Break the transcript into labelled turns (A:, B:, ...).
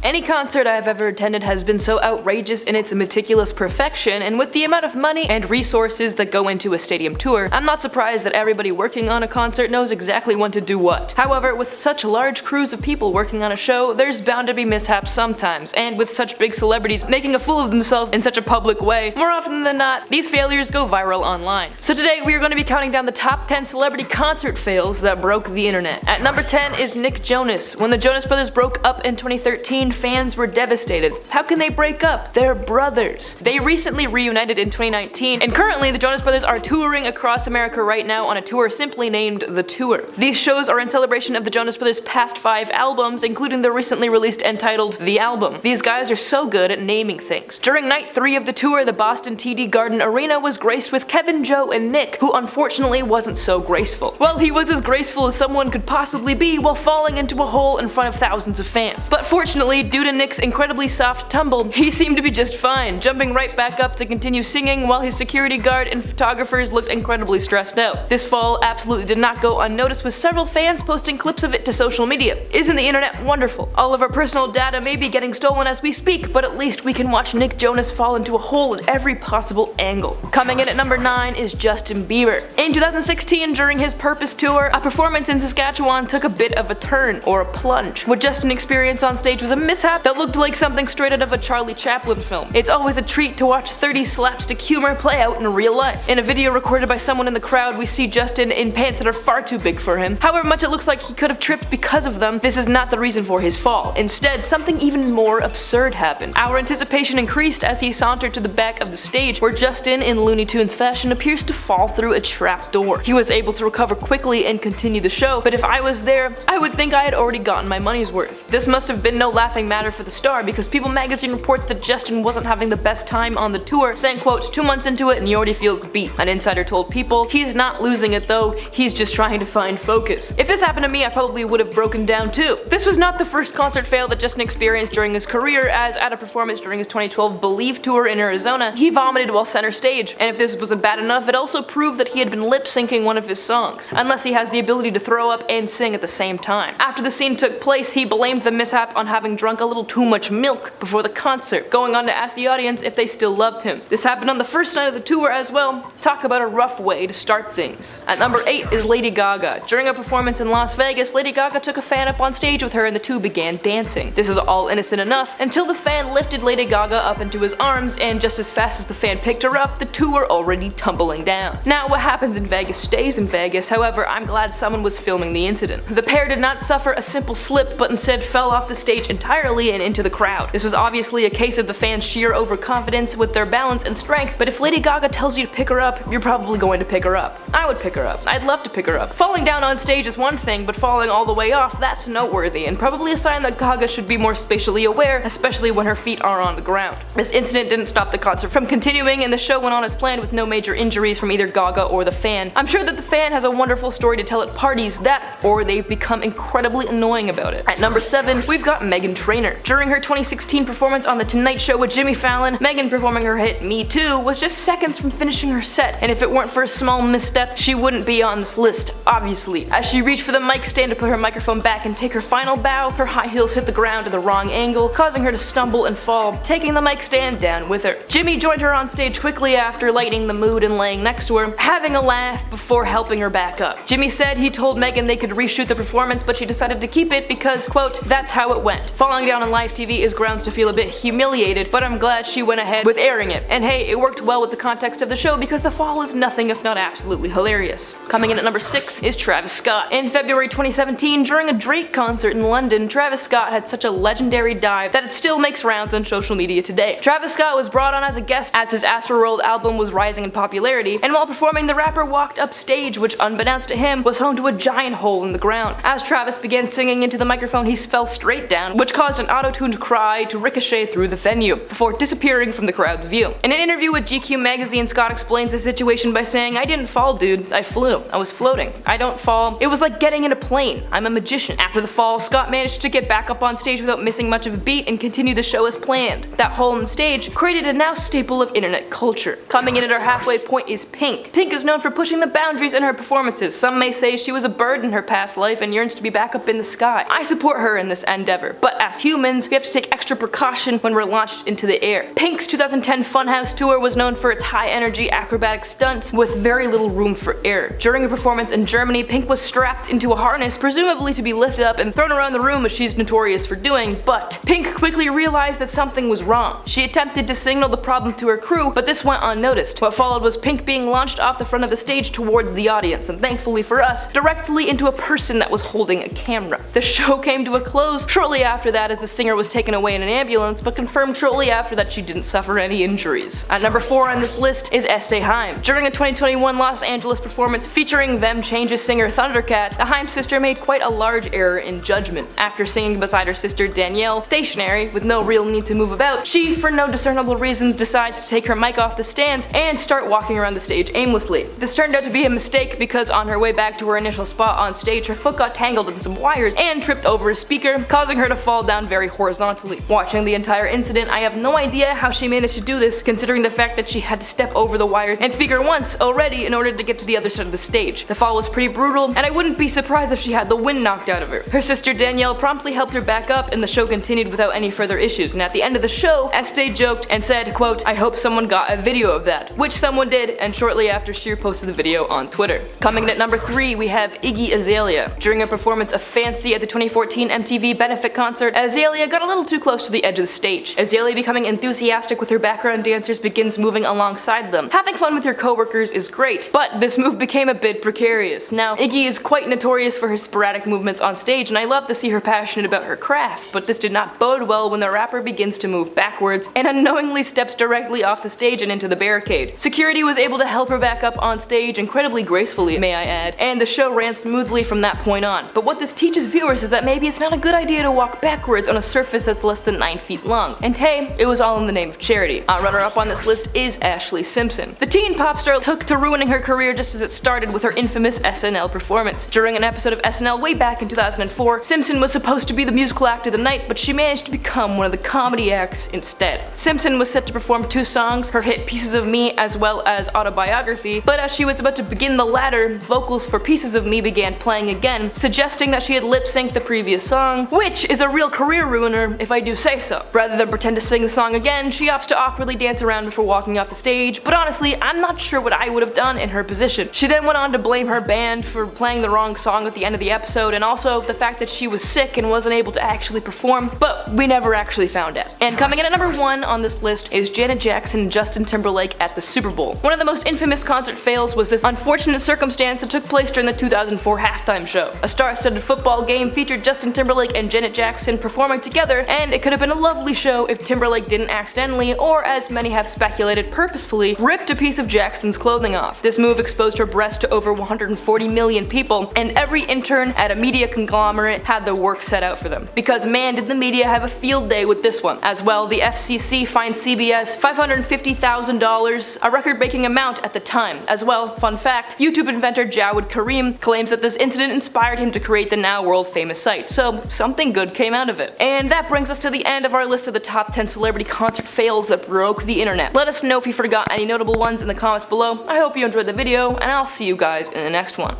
A: Any concert I've ever attended has been so outrageous in its meticulous perfection, and with the amount of money and resources that go into a stadium tour, I'm not surprised that everybody working on a concert knows exactly when to do what. However, with such large crews of people working on a show, there's bound to be mishaps sometimes, and with such big celebrities making a fool of themselves in such a public way, more often than not, these failures go viral online. So today we are going to be counting down the top 10 celebrity concert fails that broke the internet. At number 10 is Nick Jonas. When the Jonas Brothers broke up in 2013, fans were devastated. How can they break up? They're brothers. They recently reunited in 2019, and currently the Jonas Brothers are touring across America right now on a tour simply named The Tour. These shows are in celebration of the Jonas Brothers' past 5 albums, including the recently released entitled The Album. These guys are so good at naming things. During night 3 of the tour, the Boston TD Garden Arena was graced with Kevin, Joe, and Nick, who unfortunately wasn't so graceful. Well, he was as graceful as someone could possibly be while falling into a hole in front of thousands of fans. But fortunately, due to Nick's incredibly soft tumble, he seemed to be just fine, jumping right back up to continue singing while his security guard and photographers looked incredibly stressed out. This fall absolutely did not go unnoticed, with several fans posting clips of it to social media. Isn't the internet wonderful? All of our personal data may be getting stolen as we speak, but at least we can watch Nick Jonas fall into a hole at every possible angle. Coming in at number 9 is Justin Bieber. In 2016, during his Purpose tour, a performance in Saskatchewan took a bit of a turn, or a plunge. What Justin experienced on stage was a mishap that looked like something straight out of a Charlie Chaplin film. It's always a treat to watch 30 slapstick humor play out in real life. In a video recorded by someone in the crowd, we see Justin in pants that are far too big for him. However much it looks like he could have tripped because of them, this is not the reason for his fall. Instead, something even more absurd happened. Our anticipation increased as he sauntered to the back of the stage, where Justin, in Looney Tunes fashion, appears to fall through a trap door. He was able to recover quickly and continue the show, but if I was there, I would think I had already gotten my money's worth. This must have been no laughing matter for the star, because People magazine reports that Justin wasn't having the best time on the tour, saying, quote, 2 months into it and he already feels the beat. An insider told People, he's not losing it though, he's just trying to find focus. If this happened to me, I probably would have broken down too. This was not the first concert fail that Justin experienced during his career, as at a performance during his 2012 Believe tour in Arizona, he vomited while center stage, and if this wasn't bad enough, it also proved that he had been lip-syncing one of his songs, unless he has the ability to throw up and sing at the same time. After the scene took place, he blamed the mishap on having drunk a little too much milk before the concert, going on to ask the audience if they still loved him. This happened on the first night of the tour as well. Talk about a rough way to start things. At number 8 is Lady Gaga. During a performance in Las Vegas, Lady Gaga took a fan up on stage with her and the two began dancing. This was all innocent enough until the fan lifted Lady Gaga up into his arms, and just as fast as the fan picked her up, the two were already tumbling down. Now, what happens in Vegas stays in Vegas. However, I'm glad someone was filming the incident. The pair did not suffer a simple slip, but instead fell off the stage entirely and into the crowd. This was obviously a case of the fans' sheer overconfidence with their balance and strength, but if Lady Gaga tells you to pick her up, you're probably going to pick her up. I would pick her up. I'd love to pick her up. Falling down on stage is one thing, but falling all the way off, that's noteworthy, and probably a sign that Gaga should be more spatially aware, especially when her feet are on the ground. This incident didn't stop the concert from continuing, and the show went on as planned with no major injuries from either Gaga or the fan. I'm sure that the fan has a wonderful story to tell at parties, that, or they've become incredibly annoying about it. At number 7, we've got Meghan Trainor. During her 2016 performance on The Tonight Show with Jimmy Fallon, Meghan performing her hit Me Too was just seconds from finishing her set, and if it weren't for a small misstep, she wouldn't be on this list, obviously. As she reached for the mic stand to put her microphone back and take her final bow, her high heels hit the ground at the wrong angle, causing her to stumble and fall, taking the mic stand down with her. Jimmy joined her on stage quickly after lightening the mood and laying next to her, having a laugh before helping her back up. Jimmy said he told Meghan they could reshoot the performance, but she decided to keep it because, quote, that's how it went. Falling down on live TV is grounds to feel a bit humiliated, but I'm glad she went ahead with airing it. And hey, it worked well with the context of the show because the fall is nothing if not absolutely hilarious. Coming in at number 6 is Travis Scott. In February 2017, during a Drake concert in London, Travis Scott had such a legendary dive that it still makes rounds on social media today. Travis Scott was brought on as a guest as his Astroworld album was rising in popularity, and while performing, the rapper walked upstage, which unbeknownst to him was home to a giant hole in the ground. As Travis began singing into the microphone, he fell straight down, which caused an auto-tuned cry to ricochet through the venue, before disappearing from the crowd's view. In an interview with GQ magazine, Scott explains the situation by saying, I didn't fall, dude. I flew. I was floating. I don't fall. It was like getting in a plane. I'm a magician. After the fall, Scott managed to get back up on stage without missing much of a beat and continue the show as planned. That hole in the stage created a now staple of internet culture. Coming in at our halfway point is Pink. Pink is known for pushing the boundaries in her performances. Some may say she was a bird in her past life and yearns to be back up in the sky. I support her in this endeavor, but as as humans, we have to take extra precaution when we're launched into the air. Pink's 2010 Funhouse tour was known for its high-energy acrobatic stunts with very little room for error. During a performance in Germany, Pink was strapped into a harness, presumably to be lifted up and thrown around the room, as she's notorious for doing, but Pink quickly realized that something was wrong. She attempted to signal the problem to her crew, but this went unnoticed. What followed was Pink being launched off the front of the stage towards the audience, and thankfully for us, directly into a person that was holding a camera. The show came to a close shortly after that as the singer was taken away in an ambulance, but confirmed shortly after that she didn't suffer any injuries. At number 4 on this list is Este Haim. During a 2021 Los Angeles performance featuring Them Changes singer Thundercat, the Haim sister made quite a large error in judgment. After singing beside her sister Danielle, stationary, with no real need to move about, she, for no discernible reasons, decides to take her mic off the stands and start walking around the stage aimlessly. This turned out to be a mistake because on her way back to her initial spot on stage, her foot got tangled in some wires and tripped over a speaker, causing her to fall down very horizontally. Watching the entire incident, I have no idea how she managed to do this, considering the fact that she had to step over the wires and speaker once already in order to get to the other side of the stage. The fall was pretty brutal, and I wouldn't be surprised if she had the wind knocked out of her. Her sister Danielle promptly helped her back up, and the show continued without any further issues, and at the end of the show, Este joked and said, quote, "I hope someone got a video of that," which someone did, and shortly after she posted the video on Twitter. Coming in at number 3, we have Iggy Azalea. During a performance of Fancy at the 2014 MTV benefit concert, Azalea got a little too close to the edge of the stage. Azalea, becoming enthusiastic with her background dancers, begins moving alongside them. Having fun with your coworkers is great, but this move became a bit precarious. Now, Iggy is quite notorious for her sporadic movements on stage, and I love to see her passionate about her craft, but this did not bode well when the rapper begins to move backwards and unknowingly steps directly off the stage and into the barricade. Security was able to help her back up on stage incredibly gracefully, may I add, and the show ran smoothly from that point on. But what this teaches viewers is that maybe it's not a good idea to walk backwards on a surface that's less than 9 feet long. And hey, it was all in the name of charity. Our runner-up on this list is Ashlee Simpson. The teen pop star took to ruining her career just as it started with her infamous SNL performance. During an episode of SNL way back in 2004, Simpson was supposed to be the musical act of the night, but she managed to become one of the comedy acts instead. Simpson was set to perform 2 songs, her hit Pieces of Me as well as Autobiography, but as she was about to begin the latter, vocals for Pieces of Me began playing again, suggesting that she had lip-synced the previous song, which is a real career ruiner if I do say so. Rather than pretend to sing the song again, she opts to awkwardly dance around before walking off the stage, but honestly, I'm not sure what I would have done in her position. She then went on to blame her band for playing the wrong song at the end of the episode, and also the fact that she was sick and wasn't able to actually perform, but we never actually found out. And coming in at number 1 on this list is Janet Jackson and Justin Timberlake at the Super Bowl. One of the most infamous concert fails was this unfortunate circumstance that took place during the 2004 halftime show. A star-studded football game featured Justin Timberlake and Janet Jackson performing together, and it could have been a lovely show if Timberlake didn't accidentally, or as many have speculated purposefully, ripped a piece of Jackson's clothing off. This move exposed her breast to over 140 million people, and every intern at a media conglomerate had their work set out for them. Because man, did the media have a field day with this one. As well, the FCC fined CBS $550,000, a record-breaking amount at the time. As well, fun fact, YouTube inventor Jawed Karim claims that this incident inspired him to create the now world-famous site, so something good came out of it. And that brings us to the end of our list of the top 10 celebrity concert fails that broke the internet. Let us know if you forgot any notable ones in the comments below. I hope you enjoyed the video, and I'll see you guys in the next one.